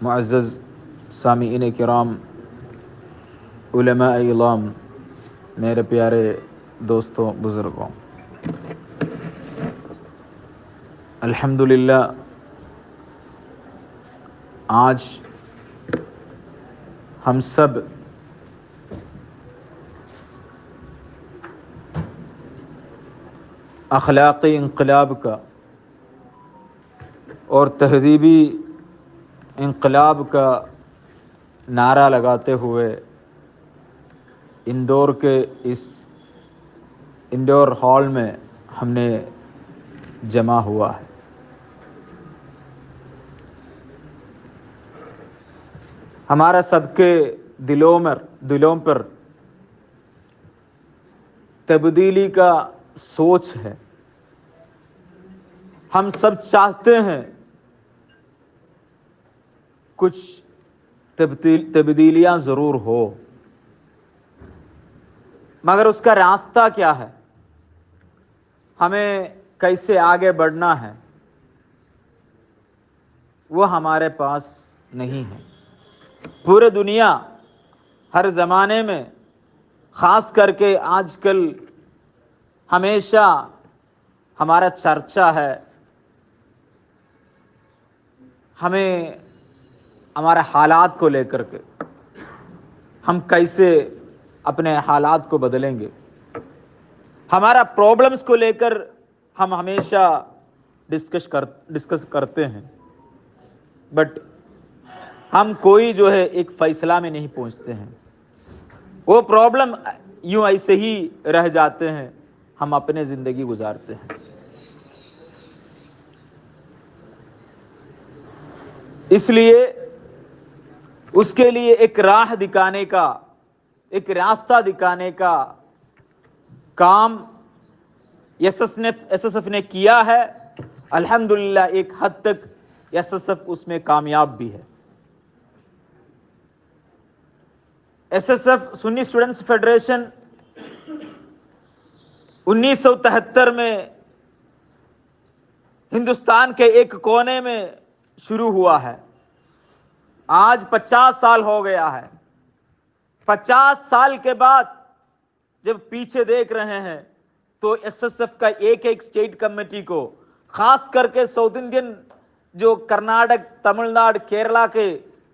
معزز سامعین کرام، علماء اعلام، میرے پیارے دوستوں، بزرگوں، الحمدللہ آج ہم سب اخلاقی انقلاب کا اور تہذیبی انقلاب کا نعرہ لگاتے ہوئے اندور کے اس انڈور ہال میں ہم نے جمع ہوا ہے۔ ہمارا سب کے دلوں پر تبدیلی کا سوچ ہے۔ ہم سب چاہتے ہیں کچھ تبدیلیاں ضرور ہو، مگر اس کا راستہ کیا ہے، ہمیں کیسے آگے بڑھنا ہے، وہ ہمارے پاس نہیں ہے۔ پورے دنیا، ہر زمانے میں، خاص کر کے آج کل ہمیشہ ہمارا چرچا ہے ہمیں ہمارے حالات کو لے کر کے، ہم کیسے اپنے حالات کو بدلیں گے، ہمارا پرابلمز کو لے کر ہم ہمیشہ ڈسکس کرتے ہیں، بٹ ہم کوئی ایک فیصلہ میں نہیں پہنچتے ہیں۔ وہ پرابلم یوں ایسے ہی رہ جاتے ہیں، ہم اپنے زندگی گزارتے ہیں۔ اس لیے اس کے لیے ایک راہ دکھانے کا، ایک راستہ دکھانے کا کام ایس ایس ایف نے کیا ہے۔ الحمدللہ ایک حد تک ایس ایس ایف اس میں کامیاب بھی ہے۔ ایس ایس ایف سنی اسٹوڈنٹس فیڈریشن 1973 میں ہندوستان کے ایک کونے میں شروع ہوا ہے۔ آج 50 سال ہو گیا ہے۔ 50 سال کے بعد جب پیچھے دیکھ رہے ہیں تو ایس ایس ایف کا ایک اسٹیٹ کمیٹی کو، خاص کر کے ساؤتھ انڈین جو کرناٹک، تمل ناڈو، کیرلا کے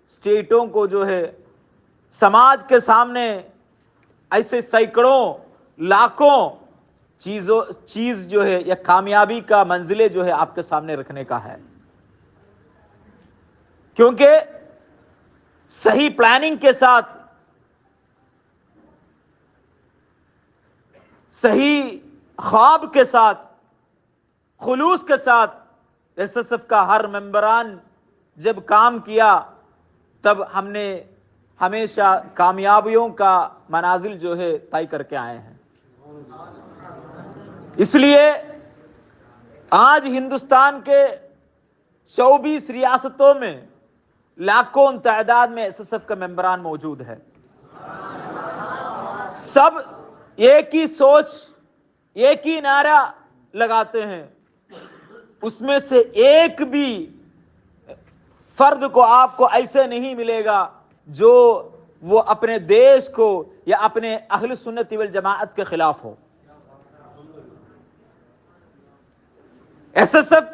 اسٹیٹوں کو سماج کے سامنے ایسے سینکڑوں لاکھوں چیز یا کامیابی کا منزلیں آپ کے سامنے رکھنے کا ہے، کیونکہ صحیح پلاننگ کے ساتھ، صحیح خواب کے ساتھ، خلوص کے ساتھ ایس ایس ایف کا ہر ممبران جب کام کیا، تب ہم نے ہمیشہ کامیابیوں کا منازل طے کر کے آئے ہیں۔ اس لیے آج ہندوستان کے 24 ریاستوں میں لاکھوں تعداد میں ایس ایس ایف کا ممبران موجود ہے۔ سب ایک ہی سوچ، ایک ہی نعرہ لگاتے ہیں۔ اس میں سے ایک بھی فرد کو آپ کو ایسے نہیں ملے گا جو وہ اپنے دیش کو یا اپنے اہل سنت والجماعت کے خلاف ہو۔ ایس ایس ایف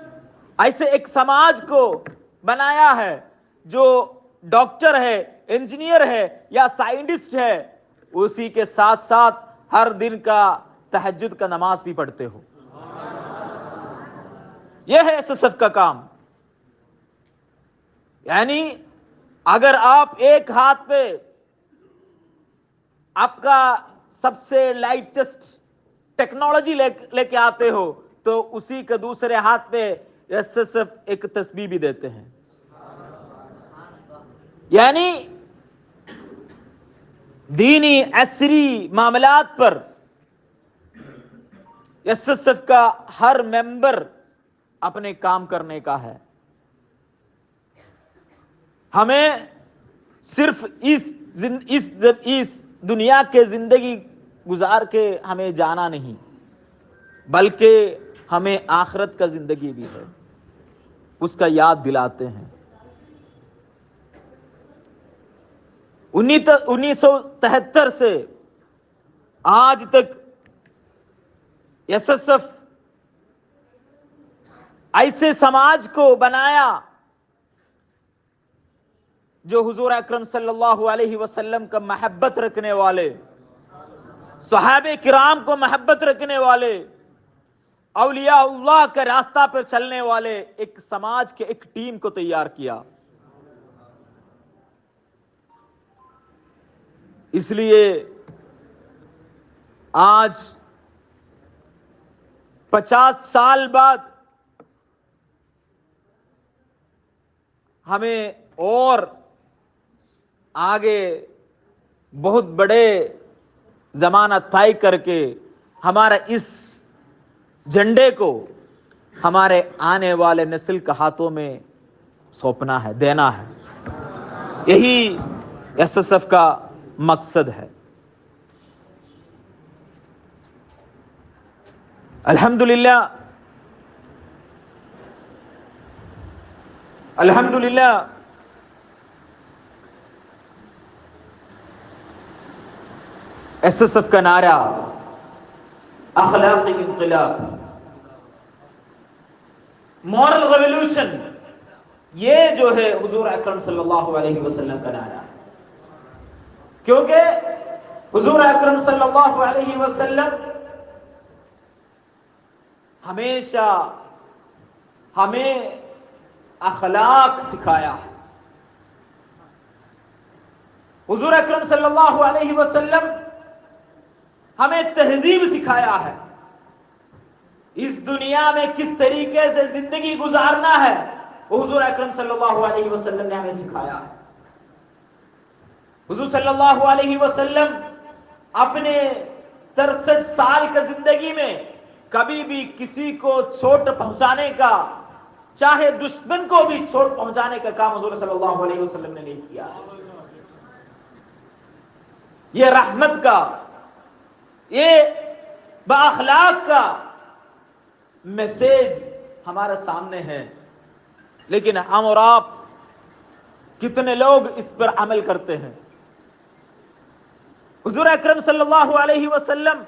ایسے ایک سماج کو بنایا ہے جو ڈاکٹر ہے، انجینئر ہے یا سائنٹسٹ ہے، اسی کے ساتھ ساتھ ہر دن کا تہجد کا نماز بھی پڑھتے ہو۔ یہ ہے ایس ایس ایف کا کام۔ یعنی اگر آپ ایک ہاتھ پہ آپ کا سب سے لائٹسٹ ٹیکنالوجی لے کے آتے ہو، تو اسی کے دوسرے ہاتھ پہ ایس ایس ایف ایک تسبیح بھی دیتے ہیں۔ یعنی دینی عصری معاملات پر ایس ایس ایف کا ہر ممبر اپنے کام کرنے کا ہے۔ ہمیں صرف اس دنیا کے زندگی گزار کے ہمیں جانا نہیں، بلکہ ہمیں آخرت کا زندگی بھی ہے، اس کا یاد دلاتے ہیں۔ 1973 سے آج تک SSF ایسے سماج کو بنایا جو حضور اکرم صلی اللہ علیہ وسلم کا محبت رکھنے والے، صحابہ کرام کو محبت رکھنے والے، اولیاء اللہ کے راستہ پر چلنے والے ایک سماج کے ایک ٹیم کو تیار کیا۔ اس لیے آج 50 سال بعد ہمیں اور آگے بہت بڑے زمانہ طے کر کے ہمارا اس جھنڈے کو ہمارے آنے والے نسل کے ہاتھوں میں سونپنا ہے، دینا ہے۔ یہی SSF کا مقصد ہے۔ الحمدللہ SSF کا نعرہ اخلاقی انقلاب، مورل ریولوشن، یہ جو ہے حضور اکرم صلی اللہ علیہ وسلم کا نعرہ ہے، کیونکہ حضور اکرم صلی اللہ علیہ وسلم ہمیشہ ہمیں اخلاق سکھایا ہے۔ حضور اکرم صلی اللہ علیہ وسلم ہمیں تہذیب سکھایا ہے، اس دنیا میں کس طریقے سے زندگی گزارنا ہے وہ حضور اکرم صلی اللہ علیہ وسلم نے ہمیں سکھایا ہے۔ حضور صلی اللہ علیہ وسلم اپنے 63 سال کا زندگی میں کبھی بھی کسی کو چوٹ پہنچانے کا، چاہے دشمن کو بھی چوٹ پہنچانے کا کام حضور صلی اللہ علیہ وسلم نے نہیں کیا۔ یہ رحمت کا، یہ بااخلاق کا میسیج ہمارے سامنے ہے، لیکن ہم اور آپ کتنے لوگ اس پر عمل کرتے ہیں؟ حضور اکرم صلی اللہ علیہ وسلم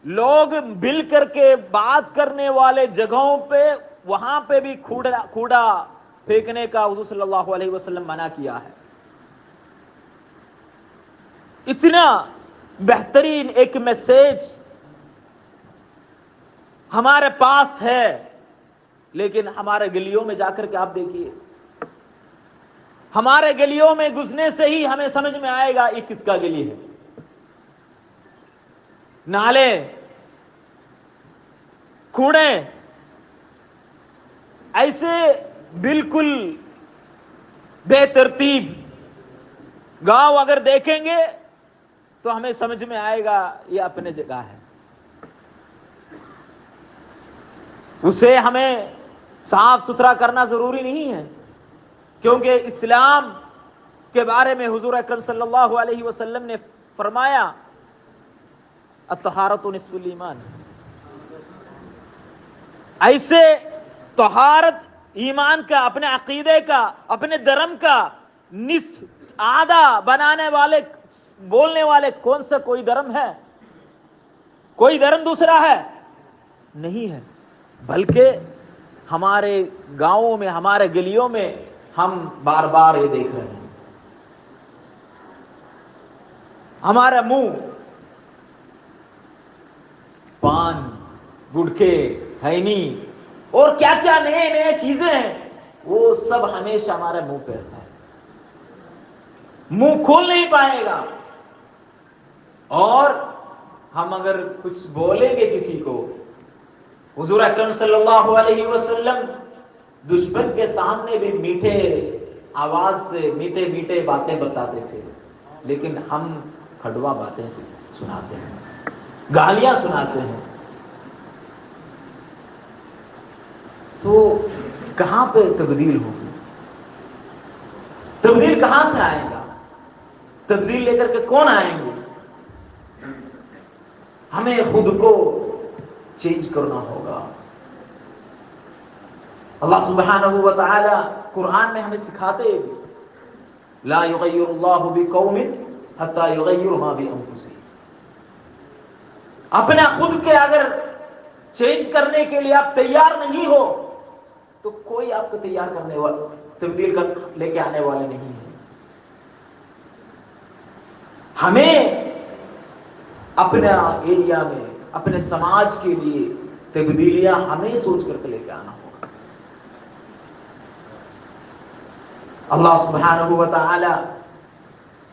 لوگ مل کر کے بات کرنے والے جگہوں پہ، وہاں پہ بھی کوڑا پھینکنے کا حضور صلی اللہ علیہ وسلم منع کیا ہے۔ اتنا بہترین ایک میسیج ہمارے پاس ہے، لیکن ہمارے گلیوں میں جا کر کے آپ دیکھیے، ہمارے گلیوں میں گزرنے سے ہی ہمیں سمجھ میں آئے گا یہ کس کا گلی ہے۔ نالے، کوڑے ایسے بالکل بے ترتیب گاؤں اگر دیکھیں گے تو ہمیں سمجھ میں آئے گا یہ اپنے جگہ ہے، اسے ہمیں صاف ستھرا کرنا ضروری نہیں ہے، کیونکہ اسلام کے بارے میں حضور اکرم صلی اللہ علیہ وسلم نے فرمایا الطہارۃ نصف الایمان۔ ایسے طہارت ایمان کا، اپنے عقیدے کا، اپنے دھرم کا نصف، آدھا بنانے والے، بولنے والے کون سا کوئی دھرم ہے؟ کوئی دھرم دوسرا ہے؟ نہیں ہے، بلکہ ہمارے گاؤں میں، ہمارے گلیوں میں ہم بار بار یہ دیکھ رہے ہیں، ہمارا منہ پان، گٹکے، ہینی اور کیا کیا نئے نئے چیزیں ہیں، وہ سب ہمیشہ ہمارے منہ پہ ہے، منہ کھول نہیں پائے گا۔ اور ہم اگر کچھ بولیں گے کسی کو، حضور اکرم صلی اللہ علیہ وسلم دشمن کے سامنے بھی میٹھے آواز سے میٹھے میٹھے باتیں بتاتے تھے، لیکن ہم کھڑوا باتیں سناتے ہیں، گالیاں سناتے ہیں۔ تو کہاں پہ تبدیل ہوگی؟ تبدیل کہاں سے آئے گا؟ تبدیل لے کر کے کون آئیں گے؟ ہمیں خود کو چینج کرنا ہوگا۔ اللہ سبحانہ و تعالی قرآن میں ہمیں سکھاتے ہیں لا یغیر اللہ بقوم حتی یغیروا ما بانفسہم. اپنا خود کے اگر چینج کرنے کے لیے آپ تیار نہیں ہو تو کوئی آپ کو تیار کرنے والا تبدیل کر لے کے آنے والے نہیں ہے. ہمیں اپنا ایریا میں اپنے سماج کے لیے تبدیلیاں ہمیں سوچ کر کے لے کے آنا ہوگا. اللہ سبحانہ و تعالی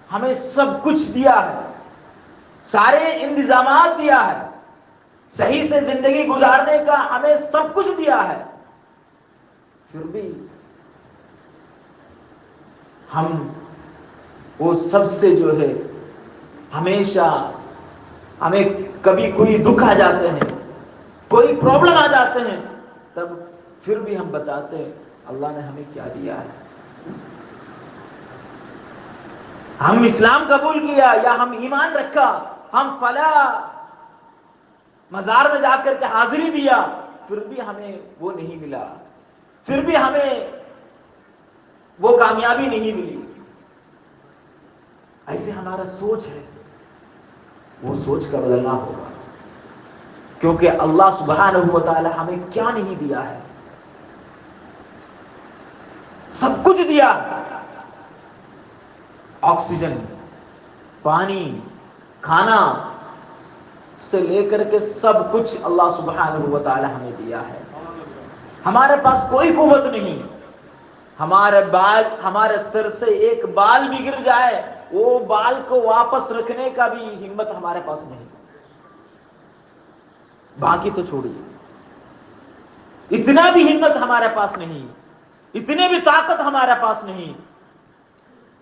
ہمیں سب کچھ دیا ہے، سارے انتظامات دیا ہے، صحیح سے زندگی گزارنے کا ہمیں سب کچھ دیا ہے، پھر بھی ہم وہ سب سے جو ہے ہمیشہ ہمیں کبھی کوئی دکھ آ جاتے ہیں، کوئی پرابلم آ جاتے ہیں، تب پھر بھی ہم بتاتے ہیں اللہ نے ہمیں کیا دیا ہے. ہم اسلام قبول کیا یا ہم ایمان رکھا، ہم فلاں مزار میں جا کر کے حاضری دیا، پھر بھی ہمیں وہ نہیں ملا، پھر بھی ہمیں وہ کامیابی نہیں ملی. ایسے ہمارا سوچ ہے، وہ سوچ کا بدلنا ہوگا، کیونکہ اللہ سبحانہ و تعالی ہمیں کیا نہیں دیا ہے، سب کچھ دیا. آکسیجن، پانی، کھانا سے لے کر کے سب کچھ اللہ سبحانہ و تعالی ہمیں دیا ہے. ہمارے پاس کوئی قوت نہیں، ہمارے سر سے ایک بال بھی گر جائے وہ بال کو واپس رکھنے کا بھی ہمت ہمارے پاس نہیں. باقی تو چھوڑیے، اتنا بھی ہمت ہمارے پاس نہیں، اتنے بھی طاقت ہمارے پاس نہیں،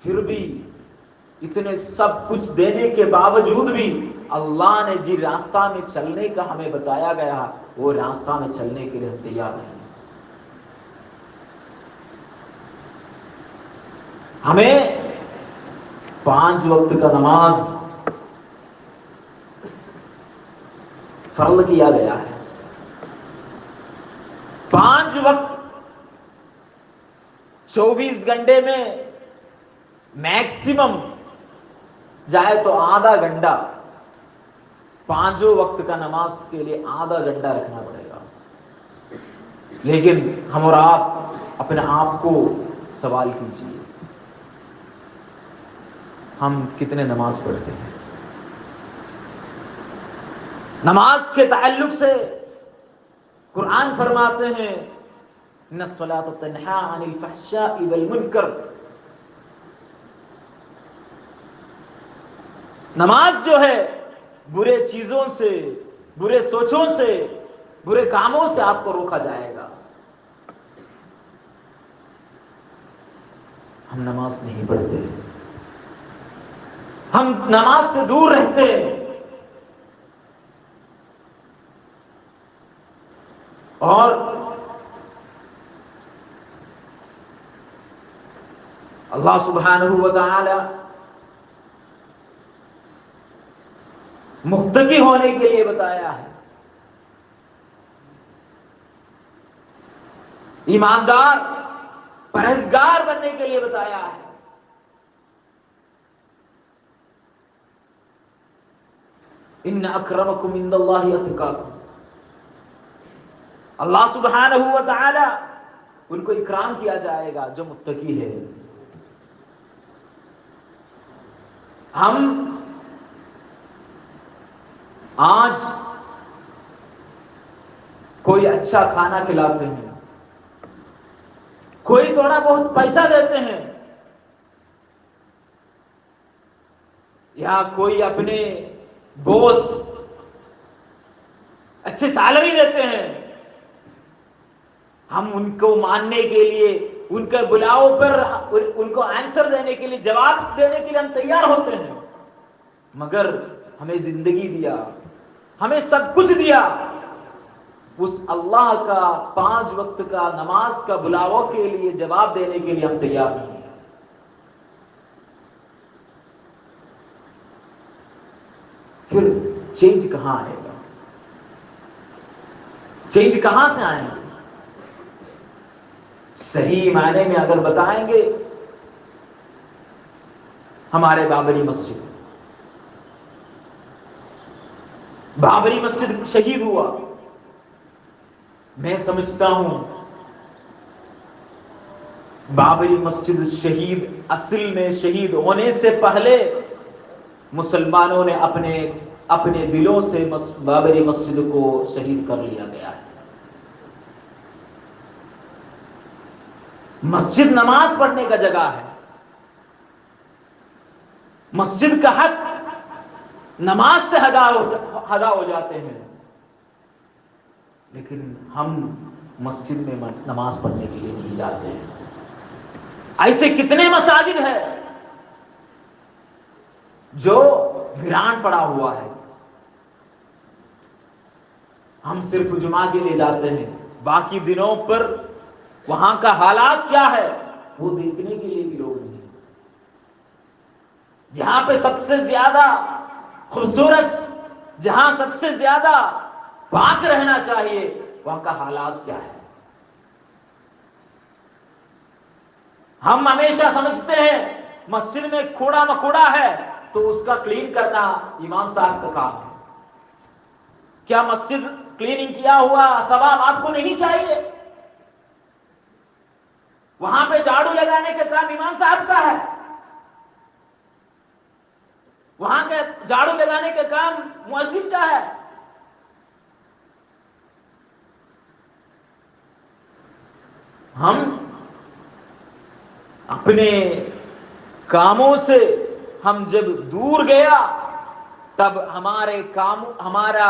پھر بھی اتنے سب کچھ دینے کے باوجود بھی اللہ نے جس راستہ میں چلنے کا ہمیں بتایا گیا وہ راستہ میں چلنے کے لیے ہم تیار نہیں. ہمیں 5 وقت کا نماز فرض کیا گیا ہے. 5 وقت 24 گھنٹے میں میکسیمم جائے تو آدھا گھنٹہ 5 وقت کا نماز کے لیے آدھا گھنٹہ رکھنا پڑے گا. لیکن ہم اور آپ اپنے آپ کو سوال کیجیے، ہم کتنے نماز پڑھتے ہیں؟ نماز کے تعلق سے قرآن فرماتے ہیں ان الصلاۃ تنہی عن الفحشاء والمنکر. نماز جو ہے برے چیزوں سے، برے سوچوں سے، برے کاموں سے آپ کو روکا جائے گا. ہم نماز نہیں پڑھتے، ہم نماز سے دور رہتے ہیں، اور اللہ سبحانہ و تعالی متقی ہونے کے لیے بتایا ہے، ایماندار پرہیزگار بننے کے لیے بتایا ہے. ان اکرمکم عند اللہ اتقاکم. اللہ سبحانہ و تعالی ان کو اکرام کیا جائے گا جو متقی ہے. ہم آج کوئی اچھا کھانا کھلاتے ہیں، کوئی تھوڑا بہت پیسہ دیتے ہیں، یا کوئی اپنے بوس اچھے سیلری دیتے ہیں، ہم ان کو ماننے کے لیے، ان کے بلاؤ پر ان کو آنسر دینے کے لیے، جواب دینے کے لیے ہم تیار ہوتے ہیں. مگر ہمیں زندگی دیا، ہمیں سب کچھ دیا، اس اللہ کا 5 وقت کا نماز کا بلاؤ کے لیے جواب دینے کے لیے ہم تیار نہیں ہیں. پھر چینج کہاں آئے گا؟ چینج کہاں سے آئیں گے؟ صحیح معنی میں اگر بتائیں گے ہمارے بابری مسجد شہید ہوا. میں سمجھتا ہوں بابری مسجد شہید اصل میں شہید ہونے سے پہلے مسلمانوں نے اپنے دلوں سے بابری مسجد کو شہید کر لیا گیا ہے. مسجد نماز پڑھنے کا جگہ ہے. مسجد کا حق نماز سے ادا ہو جاتے ہیں، لیکن ہم مسجد میں نماز پڑھنے کے لیے نہیں جاتے ہیں. ایسے کتنے مساجد ہیں جو ویران پڑا ہوا ہے. ہم صرف جمعہ کے لیے جاتے ہیں، باقی دنوں پر وہاں کا حالات کیا ہے وہ دیکھنے کے لیے بھی لوگ نہیں. جہاں پہ سب سے زیادہ خوبصورت، جہاں سب سے زیادہ پاک رہنا چاہیے، وہاں کا حالات کیا ہے. ہم ہمیشہ سمجھتے ہیں مسجد میں کوڑا مکوڑا ہے تو اس کا کلین کرنا امام صاحب کا کام ہے. کیا مسجد کلیننگ کیا ہوا ثواب آپ کو نہیں چاہیے؟ وہاں پہ جھاڑو لگانے کا کام امام صاحب کا ہے. وہاں کے جھاڑو لگانے کا کام مؤذن کا ہے. ہم اپنے کاموں سے ہم جب دور گیا تب ہمارا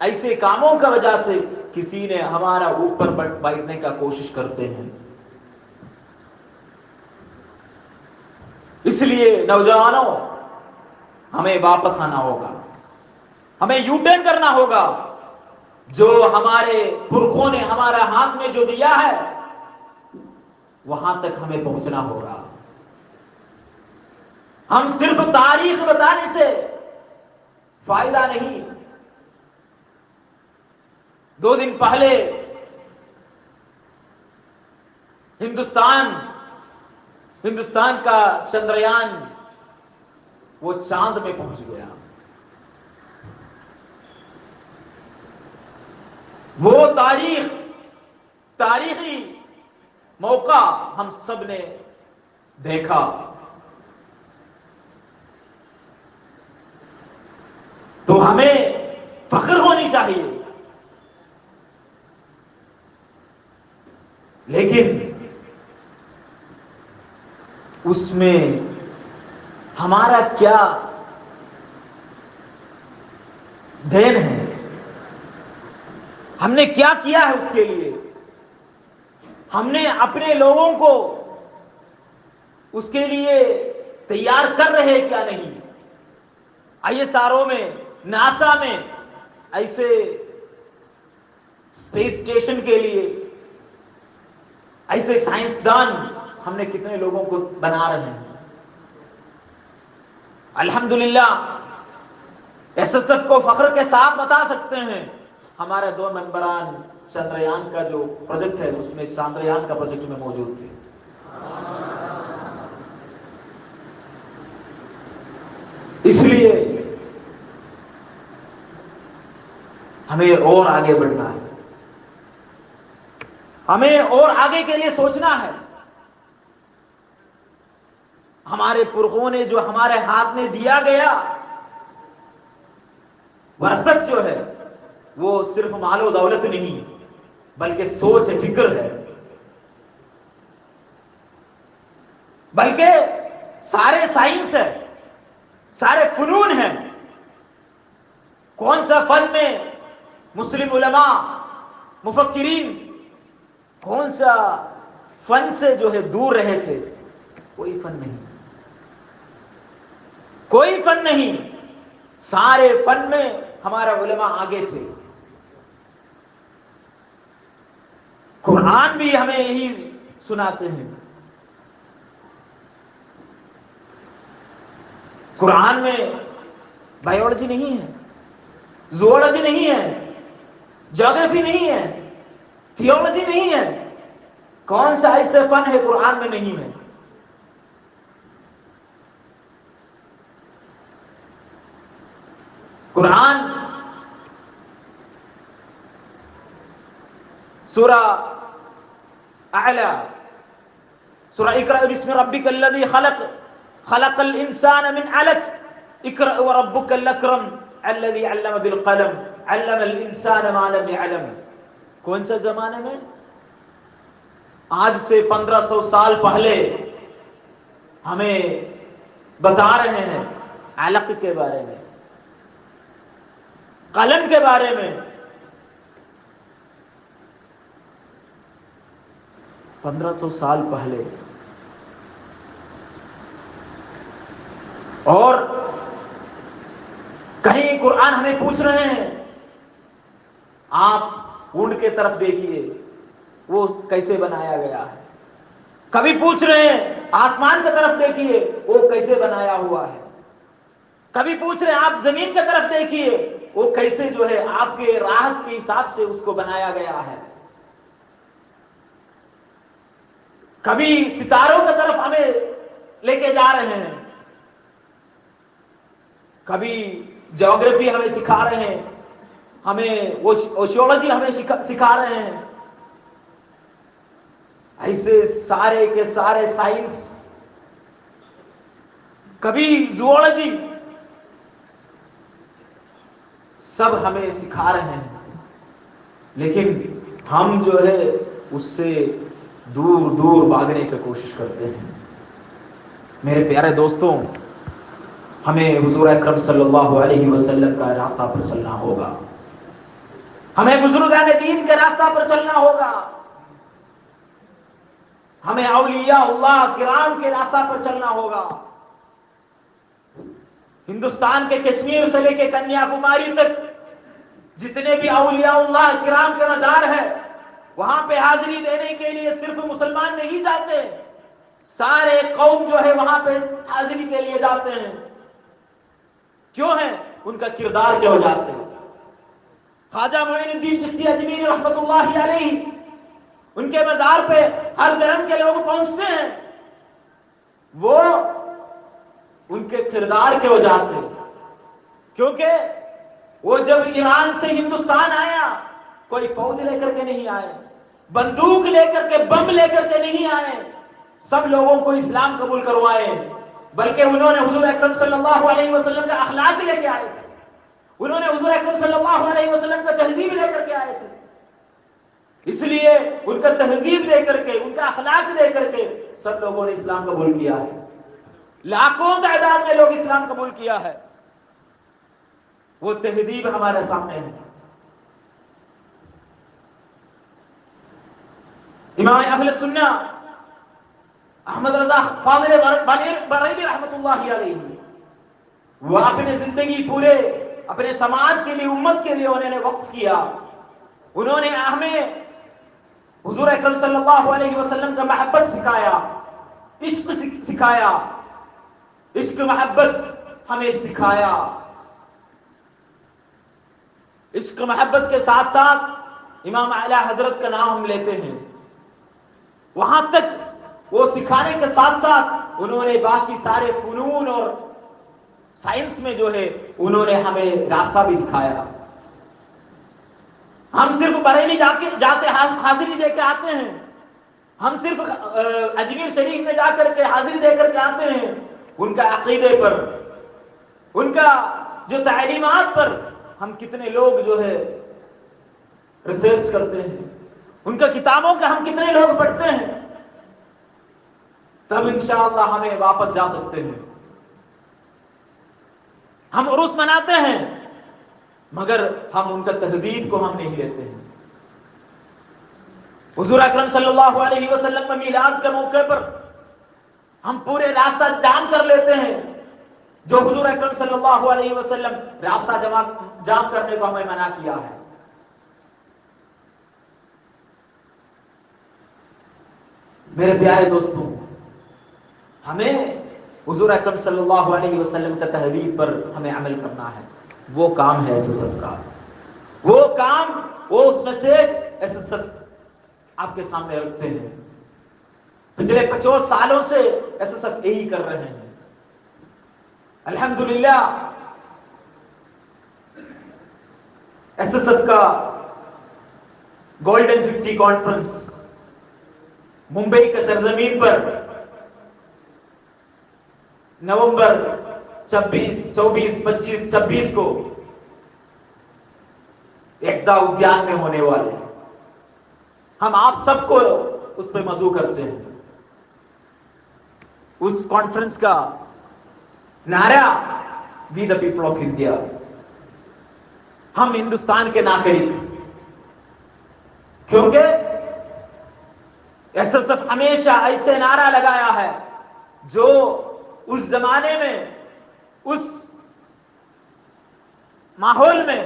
ایسے کاموں کا وجہ سے کسی نے ہمارا اوپر بیٹھنے کا کوشش کرتے ہیں. اس لیے نوجوانوں ہمیں واپس آنا ہوگا، ہمیں یو ٹرن کرنا ہوگا. جو ہمارے پرکھوں نے ہمارا ہاتھ میں جو دیا ہے وہاں تک ہمیں پہنچنا ہوگا. ہم صرف تاریخ بتانے سے فائدہ نہیں. 2 دن پہلے ہندوستان کا چندریان وہ چاند میں پہنچ گیا. وہ تاریخی موقع ہم سب نے دیکھا. تو ہمیں فخر ہونی چاہیے، لیکن اس میں ہمارا کیا دین ہے؟ ہم نے کیا کیا ہے اس کے لیے؟ ہم نے اپنے لوگوں کو اس کے لیے تیار کر رہے کیا نہیں؟ ISRO میں، ناسا میں ایسے اسپیس اسٹیشن کے لیے ایسے سائنسدان ہم نے کتنے لوگوں کو بنا رہے ہیں. الحمدللہ SSF کو فخر کے ساتھ بتا سکتے ہیں ہمارے 2 ممبران چندریان کا جو پروجیکٹ ہے اس میں چاندریان کا پروجیکٹ میں موجود تھے. اس لیے ہمیں اور آگے بڑھنا ہے، ہمیں اور آگے کے لیے سوچنا ہے. ہمارے پرخوں نے جو ہمارے ہاتھ میں دیا گیا وراثت جو ہے وہ صرف مال و دولت نہیں بلکہ سوچ فکر ہے، بلکہ سارے سائنس ہے، سارے فنون ہیں. کون سا فن میں مسلم علماء مفکرین کون سا فن سے جو ہے دور رہے تھے؟ کوئی فن نہیں، کوئی فن نہیں. سارے فن میں ہمارا علماء آگے تھے. قرآن بھی ہمیں یہی سناتے ہیں. قرآن میں بایولوجی نہیں ہے، زوولوجی نہیں ہے، جیوگرافی نہیں ہے، تھیولوجی نہیں ہے. کون سا ایسے فن ہے قرآن میں نہیں ہے؟ قرآن سورہ اعلی، سورہ اقرأ بسم ربک الذی خلق خلق الانسان من علق اقرأ وربک الاکرم الذی علم بالقلم علم الانسان ما لم يعلم. کون سا زمانے میں؟ آج سے 1500 سال پہلے ہمیں بتا رہے ہیں علق کے بارے میں، قلم کے بارے میں. 1500 سال پہلے. اور کہیں قرآن ہمیں پوچھ رہے ہیں آپ اونٹ کے طرف دیکھیے وہ کیسے بنایا گیا ہے. کبھی پوچھ رہے ہیں آسمان کی طرف دیکھیے وہ کیسے بنایا ہوا ہے. کبھی پوچھ رہے ہیں آپ زمین کی طرف دیکھیے وہ کیسے جو ہے آپ کے راحت کے حساب سے اس کو بنایا گیا ہے. کبھی ستاروں کی طرف ہمیں لے کے جا رہے ہیں، کبھی جیوگرافی ہمیں سکھا رہے ہیں، ہمیں اوشیولوجی ہمیں سکھا رہے ہیں. ایسے سارے کے سارے سائنس، کبھی زوولوجی، سب ہمیں سکھا رہے ہیں. لیکن ہم جو ہے اس سے دور دور بھاگنے کی کوشش کرتے ہیں. میرے پیارے دوستوں، ہمیں حضور اکرم صلی اللہ علیہ وسلم کا راستہ پر چلنا ہوگا، ہمیں بزرگان دین کے راستہ پر چلنا ہوگا، ہمیں اولیاء اللہ کرام کے راستہ پر چلنا ہوگا. ہندوستان کے کشمیر سے لے کے کنیا کماری تک جتنے بھی اولیاء اللہ کرام کے مزار ہیں، وہاں پہ حاضری دینے کے لیے صرف مسلمان نہیں جاتے، سارے قوم جو ہے وہاں پہ حاضری کے لیے جاتے ہیں. کیوں ہیں؟ ان کا کردار کی وجہ سے. خواجہ معین الدین چشتی اجمیری رحمت اللہ علیہ، ان کے مزار پہ ہر دھرم کے لوگ پہنچتے ہیں، وہ ان کے کردار کی وجہ سے. کیونکہ وہ جب ایران سے ہندوستان آیا کوئی فوج لے کر کے نہیں آئے، بندوق لے کر کے، بم لے کر کے نہیں آئے، سب لوگوں کو اسلام قبول کروائے، بلکہ انہوں نے حضور اکرم صلی اللہ علیہ وسلم کا اخلاق لے کے آئے تھے. انہوں نے حضور اکرم صلی اللہ علیہ وسلم کا تہذیب لے کر کے آئے تھے. اس لیے ان کا تہذیب دے کر کے، ان کا اخلاق دے کر کے سب لوگوں نے اسلام قبول کیا ہے. لاکھوں تعداد میں لوگ اسلام قبول کیا ہے. وہ تہذیب ہمارے سامنے ہے. امام اہل سنہ احمد رضا فاضل بریلوی رحمت اللہ علیہ، وہ اپنے زندگی پورے اپنے سماج کے لیے، امت کے لیے انہوں نے وقف کیا. انہوں نے ہمیں حضور اکرم صلی اللہ علیہ وسلم کا محبت سکھایا، عشق سکھایا، عشق محبت ہمیں سکھایا. عشق محبت کے ساتھ ساتھ امام اعلی حضرت کا نام ہم لیتے ہیں. وہاں تک وہ سکھانے کے ساتھ ساتھ انہوں نے باقی سارے فنون اور سائنس میں جو ہے انہوں نے ہمیں راستہ بھی دکھایا. ہم صرف بریلی جاتے حاضری دے کے آتے ہیں، ہم صرف اجمیر شریف میں جا کر کے حاضری دے کر کے آتے ہیں. ان کا عقیدے پر، ان کا جو تعلیمات پر ہم کتنے لوگ جو ہے ریسرچ کرتے ہیں، ان کا کتابوں کا ہم کتنے لوگ پڑھتے ہیں، تب انشاءاللہ ہمیں واپس جا سکتے ہیں. ہم عرس مناتے ہیں مگر ہم ان کا تہذیب کو ہم نہیں لیتے ہیں. حضور اکرم صلی اللہ علیہ وسلم کا میلاد کے موقع پر ہم پورے راستہ جام کر لیتے ہیں، جو حضور اکرم صلی اللہ علیہ وسلم راستہ جام کرنے کو ہمیں منع کیا ہے. میرے پیارے دوستوں، ہمیں حضور اکرم صلی اللہ علیہ وسلم کا تہذیب پر ہمیں عمل کرنا ہے. وہ کام ہے SSF کا، وہ کام، وہ اس میسج SSF آپ کے سامنے رکھتے ہیں. پچھلے 50 سالوں سے SSF یہی کر رہے ہیں. الحمدللہ ایس ایس ایف کا گولڈن 50 کانفرنس ممبئی کے سرزمین پر نومبر 24 کو ایکتا ادیان میں ہونے والے ہیں. ہم آپ سب کو اس پہ مدعو کرتے ہیں. اس کانفرنس کا نعرہ وی دا پیپل آف انڈیا، ہم ہندوستان کے ناگرک، کیونکہ ایس ایس ایف ہمیشہ ایسے نعرہ لگایا ہے جو اس زمانے میں، اس ماحول میں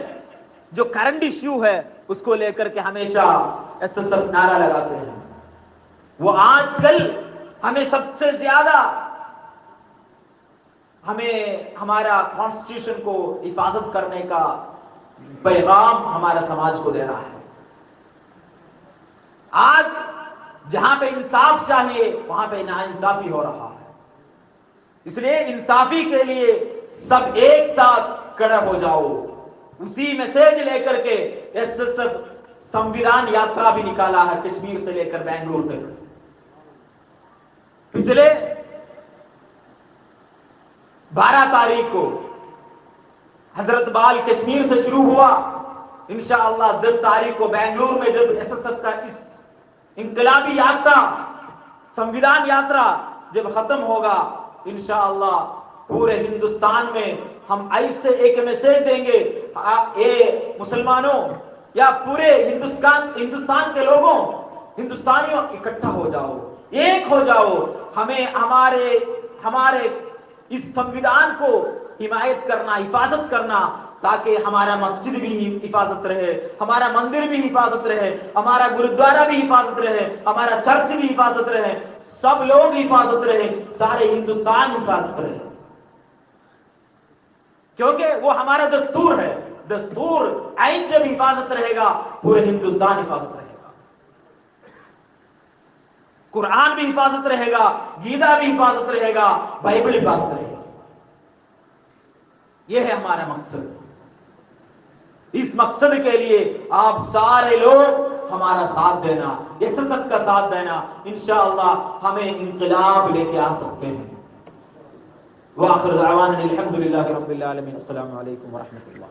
جو کرنٹ ایشو ہے اس کو لے کر کے ہمیشہ ایس ایس ایف نعرہ لگاتے ہیں. وہ آج کل ہمیں سب سے زیادہ ہمیں ہمارا کانسٹیٹیوشن کو حفاظت کرنے کا پیغام ہمارا سماج کو دے رہا ہے. آج جہاں پہ انصاف چاہیے وہاں پہ ناانصافی ہو رہا ہے. اس لیے انصافی کے لیے سب ایک ساتھ کھڑے ہو جاؤ. اسی میسج لے کر کے ایس ایس ایف سمویدھان یاترا بھی نکالا ہے کشمیر سے لے کر بنگلور تک. پچھلے 12 تاریخ کو حضرت بال کشمیر سے شروع ہوا. انشاءاللہ 10 تاریخ کو بنگلور میں جب ایس ایس ایف کا اس انقلابی یاترا سمویدھان یاترا جب ختم ہوگا، انشاءاللہ پورے ہندوستان میں ہم ایسے ایک میسج دیں گے، اے مسلمانوں یا پورے ہندوستان کے لوگوں، ہندوستانیوں اکٹھا ہو جاؤ، ایک ہو جاؤ. ہمیں ہمارے اس سمویدھان کو حمایت کرنا، حفاظت کرنا، تاکہ ہمارا مسجد بھی حفاظت رہے، ہمارا مندر بھی حفاظت رہے، ہمارا گرودوارا بھی حفاظت رہے، ہمارا چرچ بھی حفاظت رہے، سب لوگ حفاظت رہے، سارے ہندوستان حفاظت رہے. کیونکہ وہ ہمارا دستور ہے. دستور آئین جب حفاظت رہے گا پورے ہندوستان حفاظت رہے گا. قرآن بھی حفاظت رہے گا، گیتا بھی حفاظت رہے گا، بائبل حفاظت رہے گا. یہ ہے ہمارا مقصد. اس مقصد کے لیے آپ سارے لوگ ہمارا ساتھ دینا، ایس ایس ایف کا ساتھ دینا. انشاءاللہ ہمیں انقلاب لے کے آ سکتے ہیں. وآخر دعوانا الحمدللہ رب العالمین. السلام علیکم ورحمۃ اللہ.